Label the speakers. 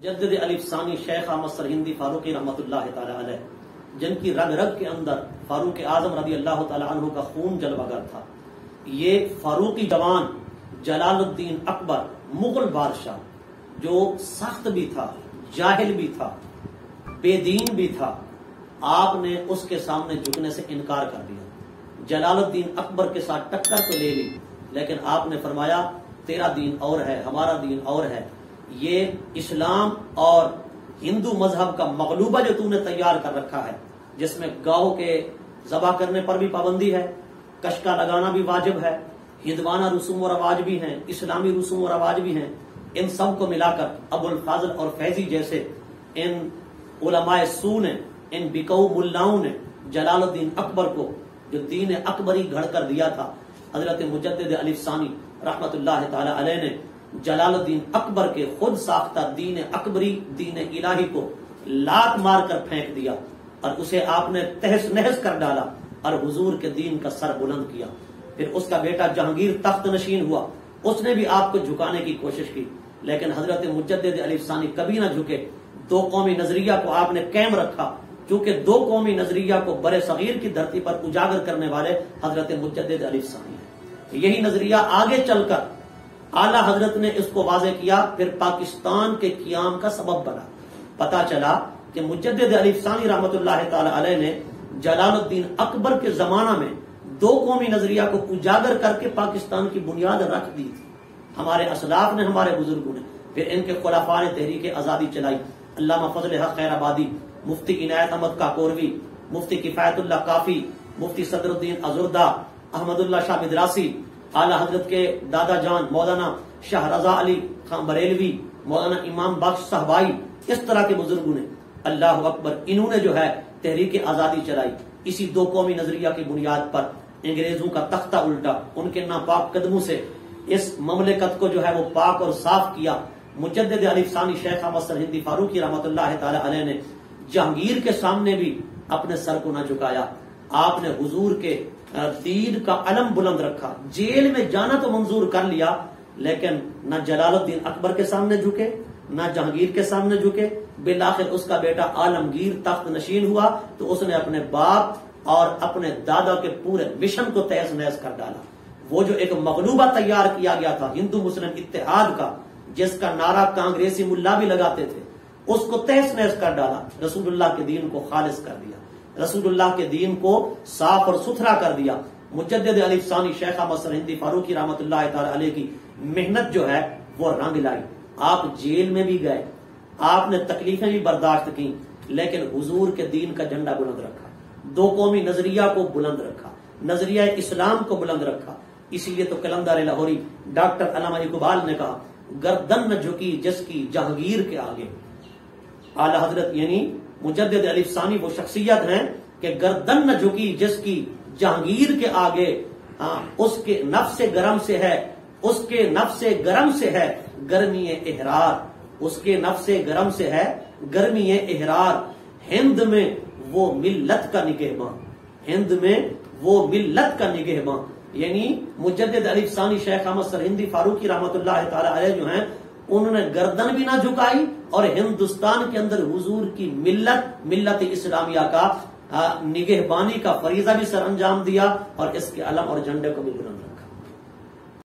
Speaker 1: मुजद्दिद al-Fasani Sheikh Ahmad Sirhindi Farooqui रहमत अल्लाह ताला अलैह, जिन की रग रग के अंदर फारूक आजम रदी अल्लाह ताला अन्हु का खून जलवागर था। ये फारूकी जवान जलालुद्दीन अकबर मुगल बादशाह, जो सख्त भी था, जाहिल भी था, बेदीन भी था, आपने उसके सामने झुकने से इनकार कर दिया। जलालुद्दीन अकबर के साथ टक्कर तो ले ली, लेकिन आपने फरमाया तेरा दीन और है, हमारा दीन और है। ये इस्लाम और हिंदू मजहब का मगलूबा जो तूने तैयार कर रखा है, जिसमें गौ के ज़बह करने पर भी पाबंदी है, कशका लगाना भी वाजिब है, हिंदवाना रसूम और रवाज भी हैं, इस्लामी रसूम और रवाज भी हैं, इन सब को मिलाकर अबुल फाजल और फैजी जैसे इन उलमाए सू ने, इन बिकऊ मुल्लाओं ने जलालुद्दीन अकबर को जो दीन अकबरी घड़ कर दिया था, हजरत मुजद्दिद al-Fasani रहमतुल्लाह ताला अलैह ने जलालुद्दीन अकबर के खुद साख्ता दीन अकबरी, दीन इलाही को लात मार कर फेंक दिया और उसे आपने तहस नहस कर डाला और हुजूर के दीन का सर बुलंद किया। फिर उसका बेटा जहांगीर तख्त नशीन हुआ, उसने भी आपको झुकाने की कोशिश की, लेकिन हजरत मुजद्दिद al-Fasani कभी ना झुके। दो कौमी नजरिया को आपने कायम रखा, क्योंकि दो कौमी नजरिया को बड़े सगीर की धरती पर उजागर करने वाले हजरत मुजद्दिद al-Fasani है। यही नजरिया आगे चलकर आला हजरत ने इसको वाजे किया, फिर पाकिस्तान के कियाम का सबब बना। पता चला कि मुजद्दिद al-Fasani रहमतुल्लाह ताला अलैह ने जलालुद्दीन अकबर के जमाना में दो कौमी नजरिया को उजागर करके पाकिस्तान की बुनियाद रख दी थी। हमारे असलाफ ने, हमारे बुजुर्गों ने। फिर इनके खुलाफा ने तहरीक आजादी चलाई, अल्लामा फजल हक खैराबादी, मुफ्ती इनायत अहमद काकोरवी, मुफ्ती किफायतुल्लाह काफी, मुफ्ती सदरुद्दीन अजुर्दा, अहमदुल्लाह शाह मिदरासी, आला हजरत के दादा जान मौलाना शाह रजा अली खान बरेलवी, मौलाना इमाम बख्श साहबाई, इस तरह के बुजुर्गों ने, अल्लाह अकबर, इन्होंने जो है तहरीक आजादी चलाई। इसी दो कौमी नजरिया की बुनियाद पर अंग्रेजों का तख्ता उल्टा, उनके नापाक कदमों से इस ममलिकत को जो है वो पाक और साफ किया। मुजद्दिद al-Fasani शेख अहमद सरहिंदी फारूकी रहमतुल्लाह ताला अलैह ने जहांगीर के सामने भी अपने सर को न झुकाया। आपने हुजूर के दीन का अलम बुलंद रखा। जेल में जाना तो मंजूर कर लिया, लेकिन न जलालुद्दीन अकबर के सामने झुके, न जहांगीर के सामने झुके। बिलाखिर उसका बेटा आलमगीर तख्त नशीन हुआ तो उसने अपने बाप और अपने दादा के पूरे मिशन को तहस नहस कर डाला। वो जो एक मगलूबा तैयार किया गया था हिंदू मुस्लिम इत्तेहाद का, जिसका नारा कांग्रेसी मुल्ला भी लगाते थे, उसको तहस नहस कर डाला। रसूलुल्लाह के दीन को खालिस कर दिया, रसूलुल्लाह के दीन को साफ और सुथरा कर दिया। मुजद्दिद al-Fasani शेख अहमद सरहिंदी फारूकी रहमतुल्लाह ताला अलैह की मेहनत जो है वो रंग लाई। आप जेल में भी गए, आपने तकलीफें भी बर्दाश्त की, लेकिन हुजूर के दीन का झंडा बुलंद रखा, दो कौमी नजरिया को बुलंद रखा, नजरिया इस्लाम को बुलंद रखा। इसीलिए तो कलंदर लाहौरी डॉक्टर अल्लामा इकबाल ने कहा, गर्दन न झुकी जिसकी जहांगीर के आगे। आला हजरत यानी मुजद्दिद al-Fasani वो शख्सियत हैं कि गर्दन न झुकी जिसकी जहांगीर के आगे। उसके नफ्स गरम से है, उसके नफ्स गरम से है गर्मी इहरार, उसके नफ्स गरम से है गर्मी इहरार। हिंद में वो मिल्लत का निगहबान, हिंद में वो मिल्लत का निगहबान। यानी मुजद्दिद al-Fasani शेख अहमद सरहिंदी फारूकी रहमतुल्लाह ताला अलैह जो हैं, उन्होंने गर्दन भी ना झुकाई और हिंदुस्तान के अंदर हुजूर की मिल्लत इस्लामिया का निगहबानी का फरीजा भी सर अंजाम दिया और इसके अलम और झंडे को भी बुलंद